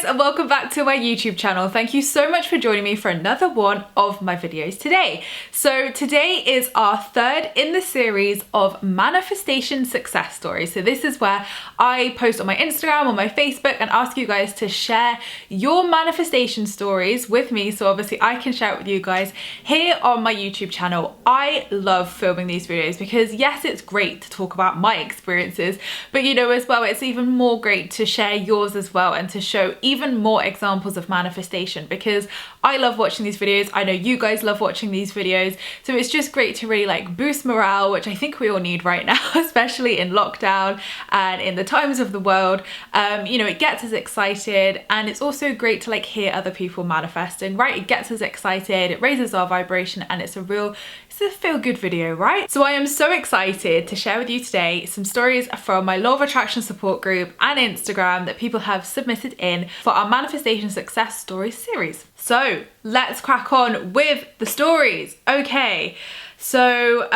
and welcome back to my YouTube channel. Thank you so much for joining me for another one of my videos today. So today is our third in the series of manifestation success stories. So this is where I post on my Instagram, on my Facebook, and ask you guys to share your manifestation stories with me, so obviously I can share it with you guys here on my YouTube channel. I love filming these videos because yes, it's great to talk about my experiences, but you know as well, it's even more great to share yours as well and to show even more examples of manifestation, because I love watching these videos. I know you guys love watching these videos, so it's just great to really like boost morale, which I think we all need right now, especially in lockdown and in the times of the world. You know, it gets us excited, and it's also great to like hear other people manifesting, right? It gets us excited, it raises our vibration, and it's a feel-good video, right? So I am so excited to share with you today some stories from my Law of Attraction support group and Instagram that people have submitted in for our Manifestation Success Stories series. So let's crack on with the stories. Okay. So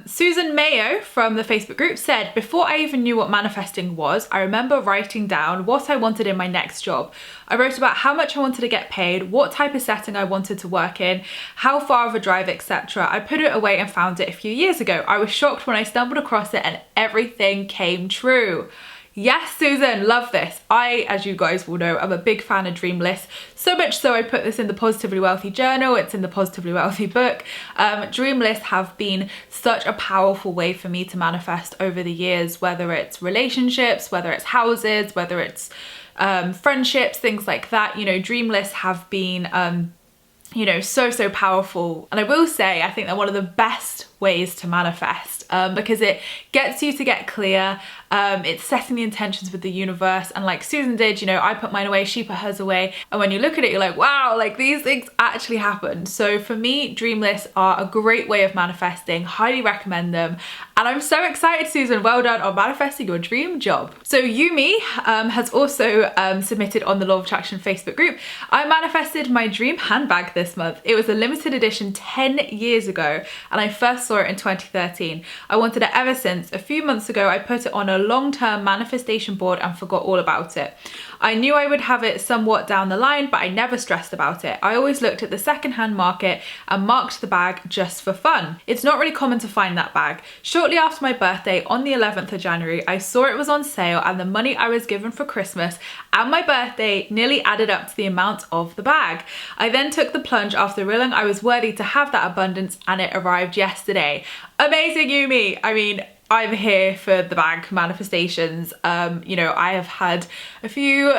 Susan Mayo from the Facebook group said, before I even knew what manifesting was, I remember writing down what I wanted in my next job. I wrote about how much I wanted to get paid, what type of setting I wanted to work in, how far of a drive, etc. I put it away and found it a few years ago. I was shocked when I stumbled across it and everything came true. Yes, Susan, love this. I, as you guys will know, I'm a big fan of dream lists. So much so I put this in the Positively Wealthy journal. It's in the Positively Wealthy book. Dream lists have been such a powerful way for me to manifest over the years, whether it's relationships, whether it's houses, whether it's friendships, things like that. You know, dream lists have been you know, so powerful. And I will say, I think they're one of the best ways to manifest because it gets you to get clear. It's setting the intentions with the universe, and like Susan did, you know, I put mine away, she put hers away, and when you look at it, you're like, wow, like these things actually happened. So for me, dream lists are a great way of manifesting. Highly recommend them, and I'm so excited, Susan, well done on manifesting your dream job. So Yumi has also submitted on the Law of Attraction Facebook group. I manifested my dream handbag this month. It was a limited edition 10 years ago, and I first saw it in 2013. I wanted it ever since. A few months ago, I put it on a long-term manifestation board and forgot all about it. I knew I would have it somewhat down the line, but I never stressed about it. I always looked at the second-hand market and marked the bag just for fun. It's not really common to find that bag. Shortly after my birthday, on the 11th of January, I saw it was on sale, and the money I was given for Christmas and my birthday nearly added up to the amount of the bag. I then took the plunge after realizing I was worthy to have that abundance, and it arrived yesterday. Amazing, Yumi. I mean, I'm here for the bag manifestations. You know, I have had a few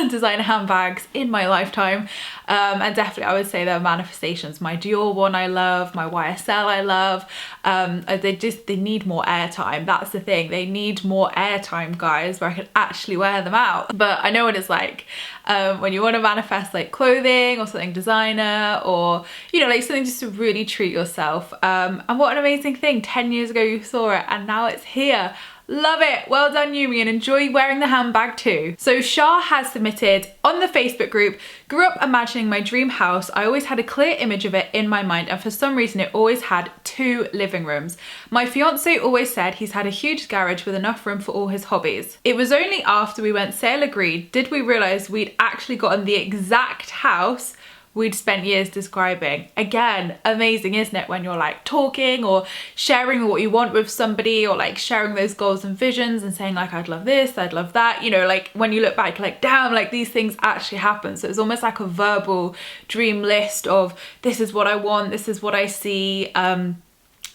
designer handbags in my lifetime, and definitely I would say they're manifestations. My Dior one I love, my YSL I love. They need more airtime. That's the thing. They need more airtime, guys, where I can actually wear them out. But I know what it's like when you want to manifest like clothing or something designer, or you know, like something just to really treat yourself. And what an amazing thing, 10 years ago you saw it and now it's here. Love it. Well done, Yumi, and enjoy wearing the handbag too. So Shah has submitted on the Facebook group, grew up imagining my dream house. I always had a clear image of it in my mind, and for some reason it always had 2 living rooms. My fiance always said he's had a huge garage with enough room for all his hobbies. It was only after we went sale agreed did we realize we'd actually gotten the exact house we'd spent years describing. Again, amazing, isn't it, when you're like talking or sharing what you want with somebody, or like sharing those goals and visions and saying like, I'd love this, I'd love that, you know, like when you look back, like damn, like these things actually happen. So it's almost like a verbal dream list of this is what I want, this is what I see.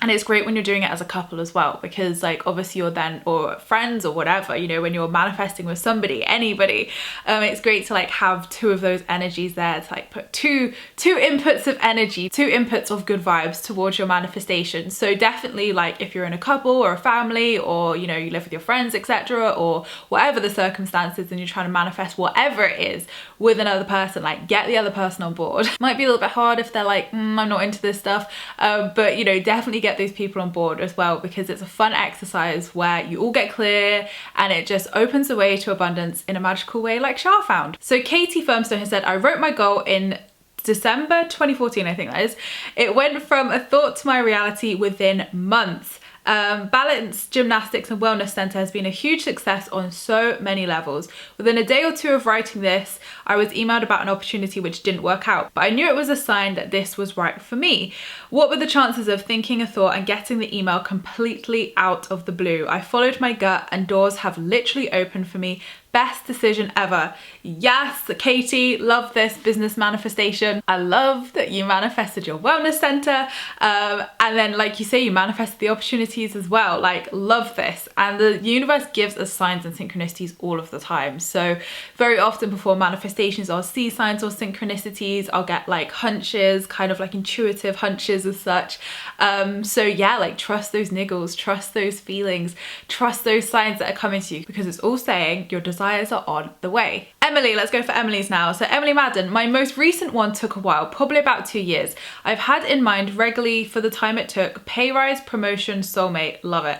And it's great when you're doing it as a couple as well, because like obviously you're then, or friends or whatever, you know, when you're manifesting with somebody, anybody, it's great to like have 2 of those energies there to like put two inputs of energy, 2 inputs of good vibes towards your manifestation. So definitely, like if you're in a couple or a family, or you know, you live with your friends, etc., or whatever the circumstances, and you're trying to manifest whatever it is with another person, like get the other person on board. Might be a little bit hard if they're like, I'm not into this stuff, but you know, definitely get those people on board as well, because it's a fun exercise where you all get clear and it just opens the way to abundance in a magical way, like Shah found. So Katie Firmstone has said, I wrote my goal in December 2014, I think that is. It went from a thought to my reality within months. Balance Gymnastics and Wellness Centre has been a huge success on so many levels. Within a day or two of writing this, I was emailed about an opportunity which didn't work out, but I knew it was a sign that this was right for me. What were the chances of thinking a thought and getting the email completely out of the blue? I followed my gut and doors have literally opened for me. Best decision ever. Yes, Katie, love this business manifestation. I love that you manifested your wellness center. And then, like you say, you manifested the opportunities as well. Like, love this. And the universe gives us signs and synchronicities all of the time. So very often before manifestations, I'll see signs or synchronicities. I'll get like hunches, kind of like intuitive hunches as such. So yeah, like trust those niggles, trust those feelings, trust those signs that are coming to you, because it's all saying your desires are on the way. Emily, let's go for Emily's now. So Emily Madden, my most recent one took a while, probably about 2 years. I've had in mind regularly for the time it took, pay rise, promotion, soulmate, love it.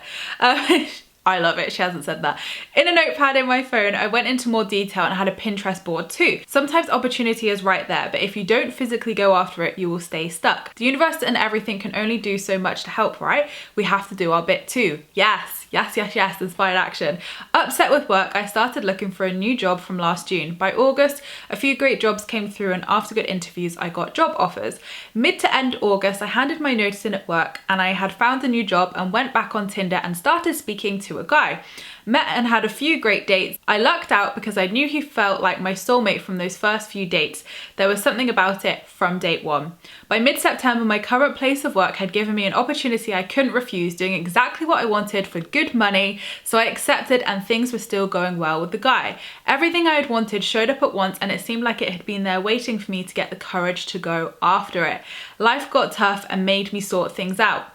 I love it, she hasn't said that. In a notepad in my phone, I went into more detail and had a Pinterest board too. Sometimes opportunity is right there, but if you don't physically go after it, you will stay stuck. The universe and everything can only do so much to help, right? We have to do our bit too. Yes. Yes, yes, yes, inspired action. Upset with work, I started looking for a new job from last June. By August, a few great jobs came through and after good interviews, I got job offers. Mid to end August, I handed my notice in at work and I had found a new job and went back on Tinder and started speaking to a guy. Met and had a few great dates. I lucked out because I knew he felt like my soulmate from those first few dates. There was something about it from date one. By mid-September, my current place of work had given me an opportunity I couldn't refuse, doing exactly what I wanted for good money, so I accepted and things were still going well with the guy. Everything I had wanted showed up at once and it seemed like it had been there waiting for me to get the courage to go after it. Life got tough and made me sort things out.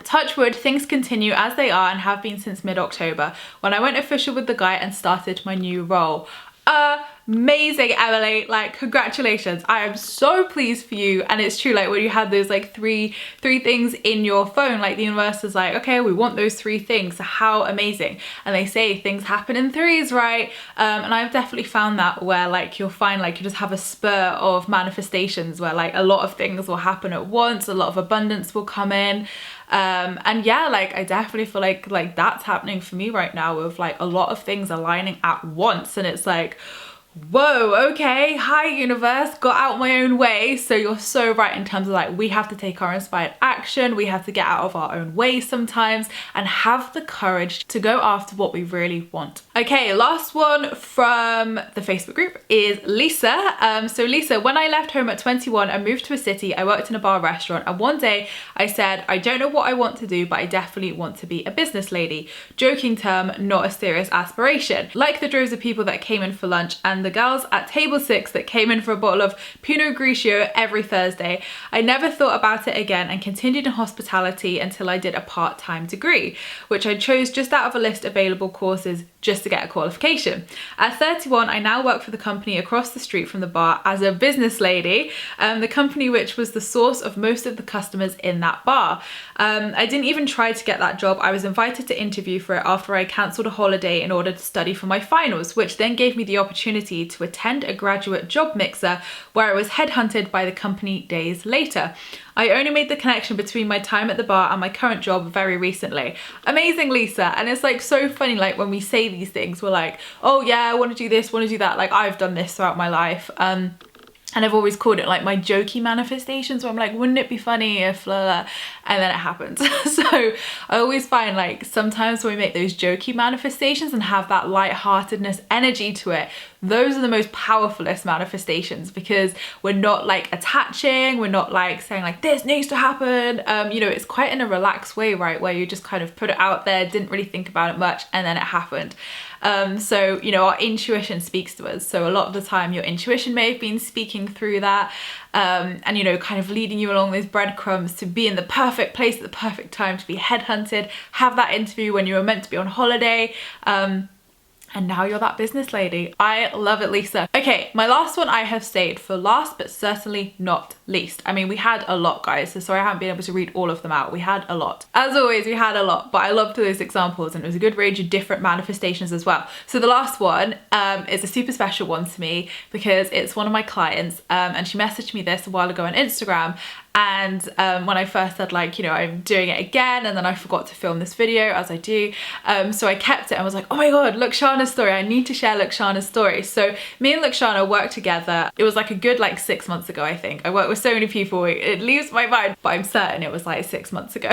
Touch wood, things continue as they are and have been since mid-October, when I went official with the guy and started my new role. Amazing, Emily, like congratulations. I am so pleased for you. And it's true, like when you had those like three things in your phone, like the universe is like, okay, we want those 3 things, so how amazing. And they say things happen in threes, right? And I've definitely found that where like you'll find like you just have a spur of manifestations where like a lot of things will happen at once, a lot of abundance will come in. And yeah, like I definitely feel like that's happening for me right now, with like a lot of things aligning at once, and it's like, whoa, okay, hi universe, got out my own way. So you're so right in terms of like, we have to take our inspired action, we have to get out of our own way sometimes and have the courage to go after what we really want. Okay, last one from the Facebook group is Lisa. So Lisa, when I left home at 21 and moved to a city, I worked in a bar restaurant, and one day I said, I don't know what I want to do, but I definitely want to be a business lady. Joking term, not a serious aspiration. Like the droves of people that came in for lunch and the girls at table 6 that came in for a bottle of Pinot Grigio every Thursday. I never thought about it again and continued in hospitality until I did a part-time degree, which I chose just out of a list of available courses just to get a qualification. At 31, I now work for the company across the street from the bar as a business lady, the company which was the source of most of the customers in that bar. I didn't even try to get that job. I was invited to interview for it after I cancelled a holiday in order to study for my finals, which then gave me the opportunity to attend a graduate job mixer where I was headhunted by the company days later. I only made the connection between my time at the bar and my current job very recently. Amazing, Lisa. And it's like so funny, like when we say these things, we're like, oh yeah, I want to do this, want to do that. Like I've done this throughout my life. And I've always called it like my jokey manifestations, where I'm like, wouldn't it be funny if blah, blah, and then it happens. So I always find like sometimes when we make those jokey manifestations and have that lightheartedness energy to it, those are the most powerfulest manifestations, because we're not like attaching, we're not like saying like this needs to happen. You know, it's quite in a relaxed way, right, where you just kind of put it out there, didn't really think about it much, and then it happened. So, you know, our intuition speaks to us. So a lot of the time your intuition may have been speaking through that, and, you know, kind of leading you along those breadcrumbs to be in the perfect place at the perfect time, to be headhunted, have that interview when you were meant to be on holiday. And now you're that business lady. I love it, Lisa. Okay, my last one I have saved for last, but certainly not least. I mean, we had a lot, guys, so sorry I haven't been able to read all of them out. We had a lot. As always, we had a lot, but I loved those examples, and it was a good range of different manifestations as well. So the last one is a super special one to me, because it's one of my clients, and she messaged me this a while ago on Instagram, And when I first said like, you know, I'm doing it again, and then I forgot to film this video as I do. So I kept it and was like, oh my God, Lakshana's story. I need to share Lakshana's story. So me and Lakshana worked together. It was like a good like 6 months ago, I think. I worked with so many people, it leaves my mind, but I'm certain it was like 6 months ago.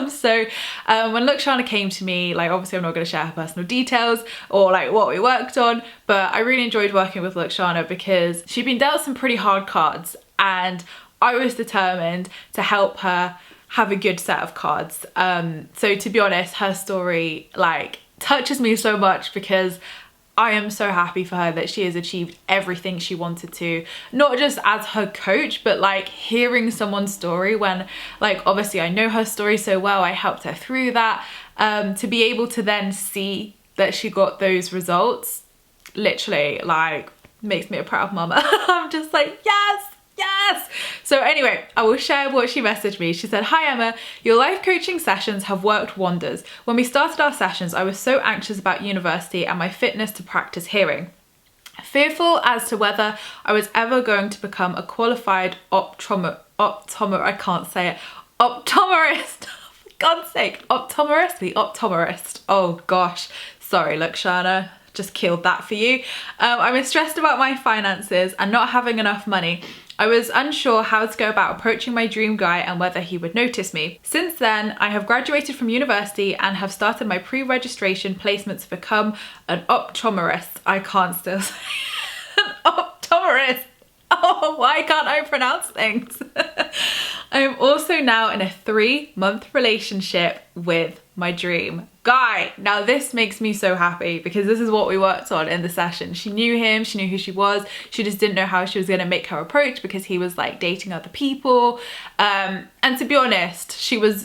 So when Lakshana came to me, like obviously I'm not going to share her personal details or like what we worked on, but I really enjoyed working with Lakshana because she'd been dealt some pretty hard cards, and I was determined to help her have a good set of cards. So to be honest, her story like touches me so much because I am so happy for her that she has achieved everything she wanted to, not just as her coach, but like hearing someone's story when like, obviously I know her story so well, I helped her through that, to be able to then see that she got those results, literally like makes me a proud mama. I'm just like, yes. Yes! So anyway, I will share what she messaged me. She said, hi Emma, your life coaching sessions have worked wonders. When we started our sessions, I was so anxious about university and my fitness to practice hearing. Fearful as to whether I was ever going to become a qualified optometrist. For God's sake, optometrist? The optometrist. Oh gosh. Sorry, Lakshana. Just killed that for you. I was stressed about my finances and not having enough money. I was unsure how to go about approaching my dream guy and whether he would notice me. Since then, I have graduated from university and have started my pre-registration placement to become an optometrist. I can't still say an optometrist. Oh, why can't I pronounce things? I am also now in a 3-month relationship with my dream guy. Now this makes me so happy because this is what we worked on in the session. She knew him, she knew who she was, she just didn't know how she was going to make her approach because he was like dating other people. And to be honest, she was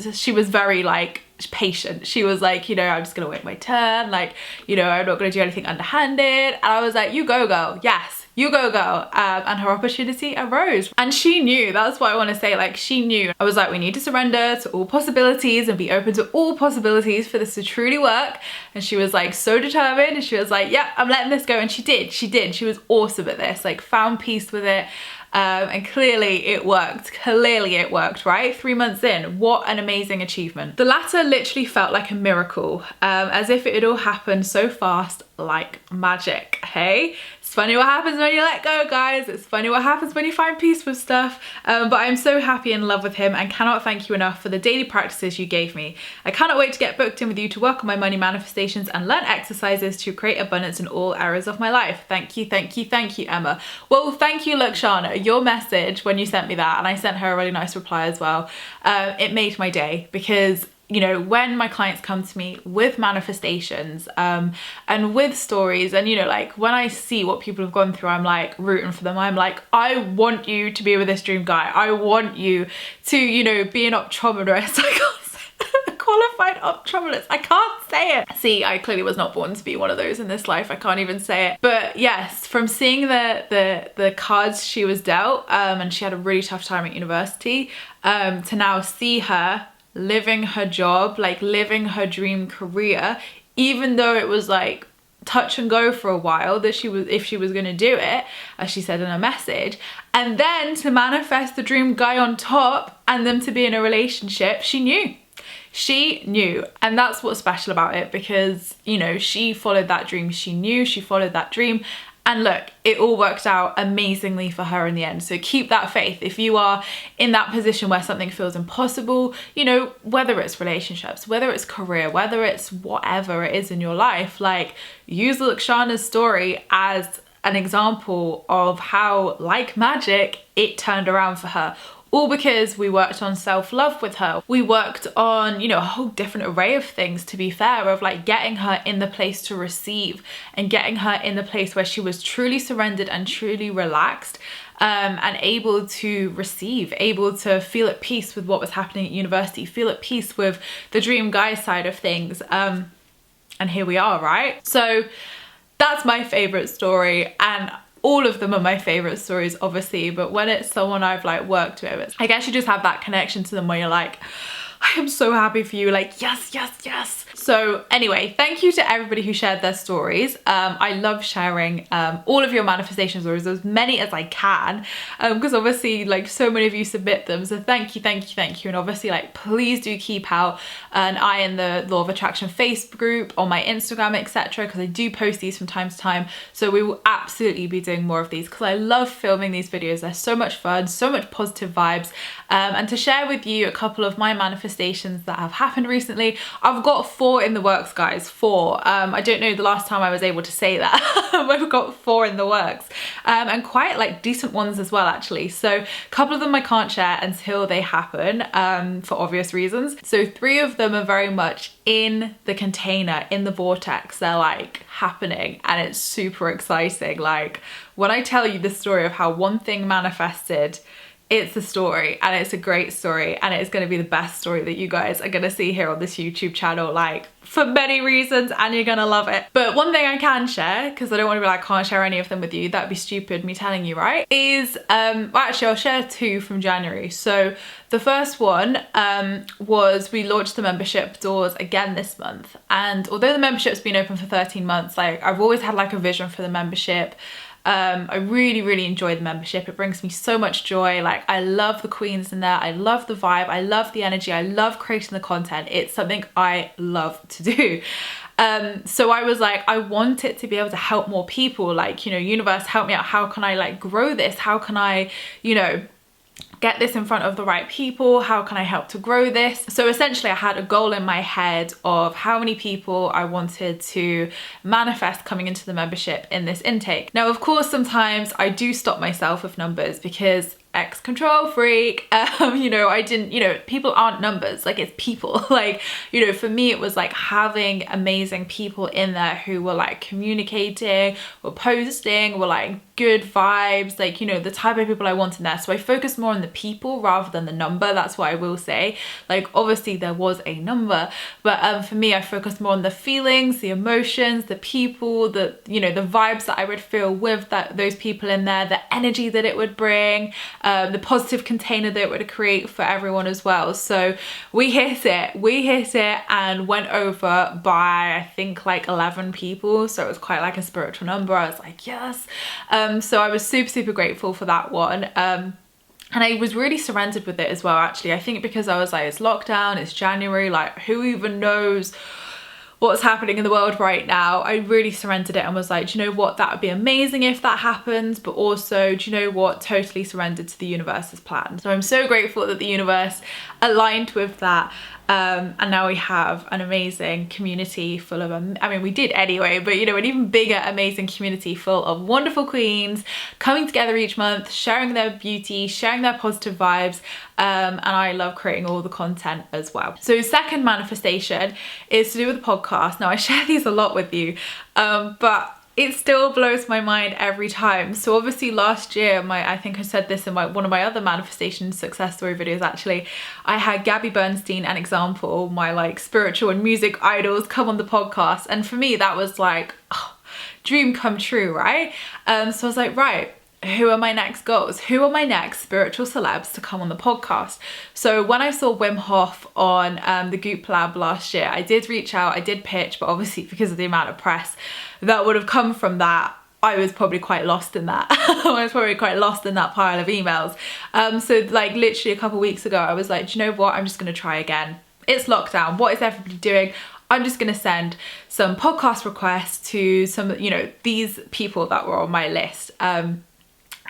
very like patient. She was like, you know, I'm just gonna wait my turn, like, you know, I'm not gonna do anything underhanded. And I was like, you go girl, yes, you go girl. And her opportunity arose, and she knew. That's what I want to say, like she knew. I was like, we need to surrender to all possibilities and be open to all possibilities for this to truly work. And she was like so determined, and she was like, yeah, I'm letting this go. And she did. She was awesome at this, like found peace with it. And clearly it worked. Clearly it worked, right? 3 months in, what an amazing achievement. The latter literally felt like a miracle, as if it had all happened so fast, like magic, hey? It's funny what happens when you let go, guys. It's funny what happens when you find peace with stuff. But I'm so happy and in love with him and cannot thank you enough for the daily practices you gave me. I cannot wait to get booked in with you to work on my money manifestations and learn exercises to create abundance in all areas of my life. Thank you, thank you, thank you, Emma. Well, thank you, Lakshana. Your message when you sent me that, and I sent her a really nice reply as well, it made my day because, you know, when my clients come to me with manifestations and with stories, and you know, like when I see what people have gone through, I'm like rooting for them. I'm like, I want you to be with this dream guy. I want you to, you know, be an optometrist. I can't say a qualified optometrist. I can't say it. See, I clearly was not born to be one of those in this life. I can't even say it. But yes, from seeing the cards she was dealt, and she had a really tough time at university, to now see her living her job, like living her dream career, even though it was like touch and go for a while that if she was going to do it, as she said in her message, and then to manifest the dream guy on top and them to be in a relationship. She knew, and that's what's special about it, because you know, she followed that dream. She knew she followed that dream, and look, it all worked out amazingly for her in the end. So keep that faith. If you are in that position where something feels impossible, you know, whether it's relationships, whether it's career, whether it's whatever it is in your life, like use Lakshana's story as an example of how, like magic, it turned around for her. All because we worked on self-love with her. We worked on, you know, a whole different array of things, to be fair, of like getting her in the place to receive and getting her in the place where she was truly surrendered and truly relaxed, and able to receive, able to feel at peace with what was happening at university, feel at peace with the dream guy side of things. And here we are, right? So that's my favorite story, and all of them are my favorite stories, obviously, but when it's someone I've like worked with, I guess you just have that connection to them where you're like, I am so happy for you. Like, yes, yes, yes. So anyway, thank you to everybody who shared their stories. I love sharing all of your manifestation stories, as many as I can, because obviously like so many of you submit them. So thank you, thank you, thank you. And obviously like please do keep out an eye in the Law of Attraction Facebook group, on my Instagram, etc., because I do post these from time to time. So we will absolutely be doing more of these because I love filming these videos. They're so much fun, so much positive vibes. And to share with you a couple of my manifestations that have happened recently. I've got 4 in the works, guys, 4. I don't know the last time I was able to say that. I've got 4 in the works, and quite like decent ones as well, actually. So a couple of them I can't share until they happen, for obvious reasons. So 3 of them are very much in the container, in the vortex. They're like happening and it's super exciting. Like when I tell you the story of how one thing manifested, it's a story, and it's a great story, and it's going to be the best story that you guys are going to see here on this YouTube channel, like for many reasons, and you're going to love it. But one thing I can share, because I don't want to be like, I can't share any of them with you, that'd be stupid me telling you, right, is well, actually I'll share 2 from January. So the first one was we launched the membership doors again this month, and although the membership's been open for 13 months, like I've always had like a vision for the membership. I really enjoy the membership. It brings me so much joy. Like I love the queens in there, I love the vibe, I love the energy, I love creating the content. It's something I love to do. So I was like, I want it to be able to help more people. Like, you know, universe, help me out. How can I like grow this? How can I, you know, get this in front of the right people? How can I help to grow this? So essentially I had a goal in my head of how many people I wanted to manifest coming into the membership in this intake. Now, of course, sometimes I do stop myself with numbers because ex-control freak, you know, I didn't, you know, people aren't numbers, like it's people. Like, you know, for me it was like having amazing people in there who were like communicating, were posting, were like good vibes, like, you know, the type of people I want in there. So I focused more on the people rather than the number. That's what I will say. Like obviously there was a number, but for me I focused more on the feelings, the emotions, the people, the, you know, the vibes that I would feel with those people in there, the energy that it would bring, the positive container that it would create for everyone as well. So we hit it and went over by I think like 11 people, so it was quite like a spiritual number. I was like, yes. So I was super grateful for that one. And I was really surrendered with it as well, actually. I think because I was like, it's lockdown, it's January, like who even knows what's happening in the world right now. I really surrendered it and was like, do you know what, that would be amazing if that happens, but also, do you know what, totally surrendered to the universe's plan. So I'm so grateful that the universe aligned with that. And now we have an amazing community full of, I mean, we did anyway, but you know, an even bigger, amazing community full of wonderful queens coming together each month, sharing their beauty, sharing their positive vibes. And I love creating all the content as well. So second manifestation is to do with the podcast. Now I share these a lot with you, but it still blows my mind every time. So obviously last year, I think I said this in one of my other manifestation success story videos actually, I had Gabby Bernstein and Example, my like spiritual and music idols, come on the podcast. And for me, that was like, oh, dream come true, right? So I was like, right, who are my next goals? Who are my next spiritual celebs to come on the podcast? So when I saw Wim Hof on the Goop Lab last year, I did reach out, I did pitch, but obviously because of the amount of press that would have come from that, I was probably quite lost in that. I was probably quite lost in that pile of emails. So like literally a couple of weeks ago, I was like, do you know what? I'm just gonna try again. It's lockdown. What is everybody doing? I'm just gonna send some podcast requests to some, you know, these people that were on my list.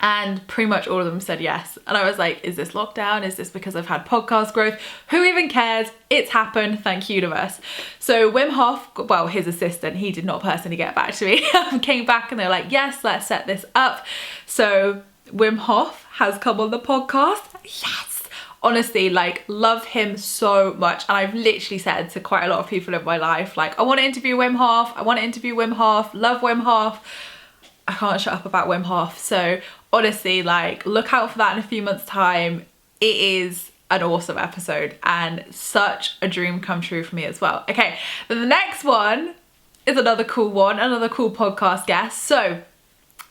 And pretty much all of them said yes. And I was like, is this lockdown? Is this because I've had podcast growth? Who even cares? It's happened, thank you universe. So Wim Hof, well, his assistant, he did not personally get back to me, came back and they're like, yes, let's set this up. So Wim Hof has come on the podcast, yes. Honestly, like, love him so much. And I've literally said to quite a lot of people in my life, like, I want to interview Wim Hof, I want to interview Wim Hof, love Wim Hof. I can't shut up about Wim Hof. So honestly, like, look out for that in a few months' time. It is an awesome episode and such a dream come true for me as well. Okay, then the next one is another cool one, another cool podcast guest. So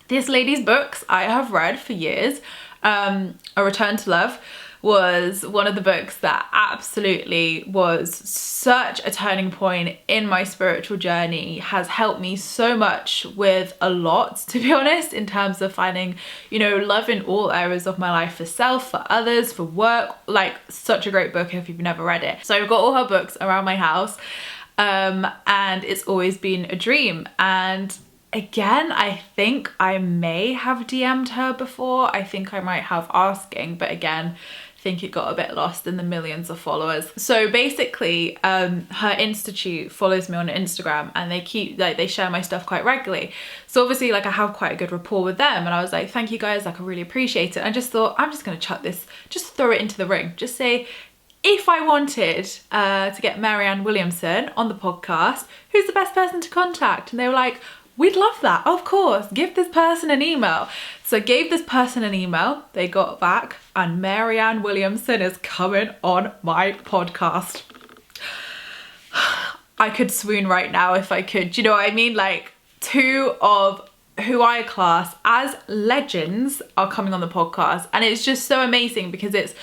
this lady's books I have read for years. A Return to Love, was one of the books that absolutely was such a turning point in my spiritual journey, has helped me so much with a lot, to be honest, in terms of finding, you know, love in all areas of my life, for self, for others, for work. Like, such a great book if you've never read it. So I've got all her books around my house, and it's always been a dream. And again, I think I may have DM'd her before. I think I might have asking, but again, I think it got a bit lost in the millions of followers. So basically, her institute follows me on Instagram, and they share my stuff quite regularly. So obviously, like, I have quite a good rapport with them, and I was like, thank you guys, like, I really appreciate it. And I just thought, I'm just gonna chuck this, just throw it into the ring. Just say, if I wanted to get Marianne Williamson on the podcast, who's the best person to contact? And they were like, we'd love that, of course, give this person an email. So I gave this person an email, they got back, and Marianne Williamson is coming on my podcast. I could swoon right now if I could, do you know what I mean? Like, two of who I class as legends are coming on the podcast, and it's just so amazing because it's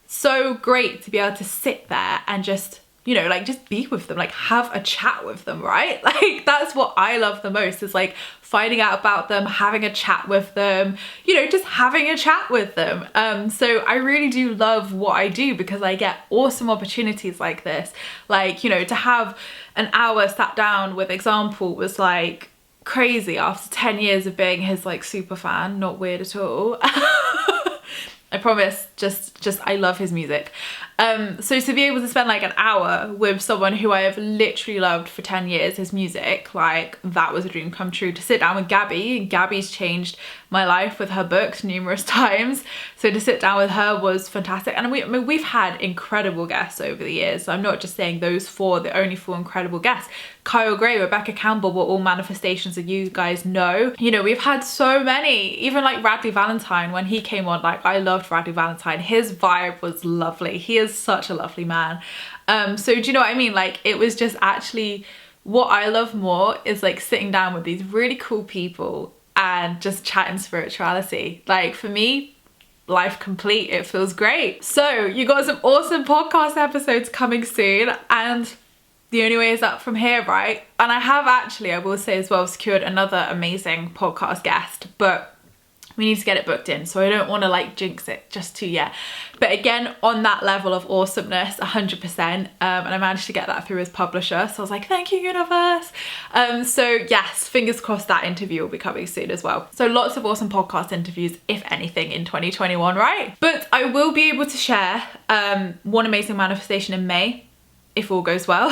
so great to be able to sit there and just, you know, like, just be with them, like, have a chat with them, right? Like, that's what I love the most, is like finding out about them, having a chat with them, you know, just having a chat with them. So I really do love what I do because I get awesome opportunities like this. Like, you know, to have an hour sat down with Example was like crazy after 10 years of being his like super fan. Not weird at all. I promise, just I love his music. So to be able to spend like an hour with someone who I have literally loved for 10 years, his music, like, that was a dream come true. To sit down with Gabby's changed my life with her books numerous times. So to sit down with her was fantastic. And we've had incredible guests over the years. So I'm not just saying those four, the only four incredible guests. Kyle Gray, Rebecca Campbell were all manifestations that you guys know. You know, we've had so many, even like Radley Valentine, when he came on, like, I loved Radley Valentine. His vibe was lovely. He is such a lovely man. So do you know what I mean? Like, it was just actually, what I love more is like sitting down with these really cool people and just chatting spirituality. Like, for me, life complete. It feels great. So you got some awesome podcast episodes coming soon, and the only way is up from here, right? And I have actually, I will say as well, secured another amazing podcast guest, but we need to get it booked in, so I don't want to like jinx it just too yet. But again, on that level of awesomeness, 100%, and I managed to get that through his publisher, so I was like, thank you, universe. So yes, fingers crossed that interview will be coming soon as well. So lots of awesome podcast interviews, if anything, in 2021, right? But I will be able to share one amazing manifestation in May, if all goes well,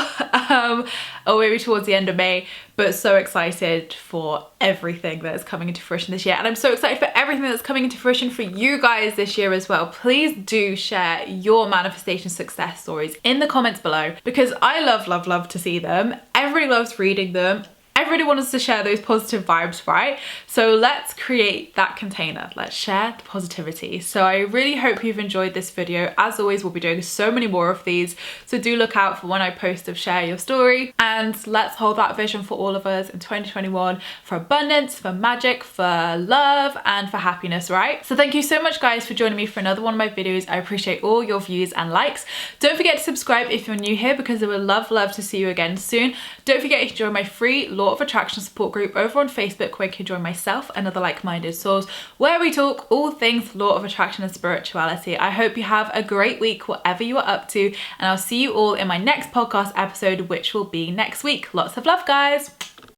or maybe towards the end of May. But so excited for everything that is coming into fruition this year, and I'm so excited for everything that's coming into fruition for you guys this year as well. Please do share your manifestation success stories in the comments below, because I love to see them. Everybody loves reading them. Everybody wants to share those positive vibes, right? So let's create that container. Let's share the positivity. So I really hope you've enjoyed this video. As always, we'll be doing so many more of these. So do look out for when I post of share your story. And let's hold that vision for all of us in 2021 for abundance, for magic, for love, and for happiness, right? So thank you so much, guys, for joining me for another one of my videos. I appreciate all your views and likes. Don't forget to subscribe if you're new here, because I would love to see you again soon. Don't forget to join my free Law of Attraction support group over on Facebook, where you can join myself and other like-minded souls, where we talk all things Law of Attraction and spirituality. I hope you have a great week, whatever you are up to, and I'll see you all in my next podcast episode, which will be next week. Lots of love, guys.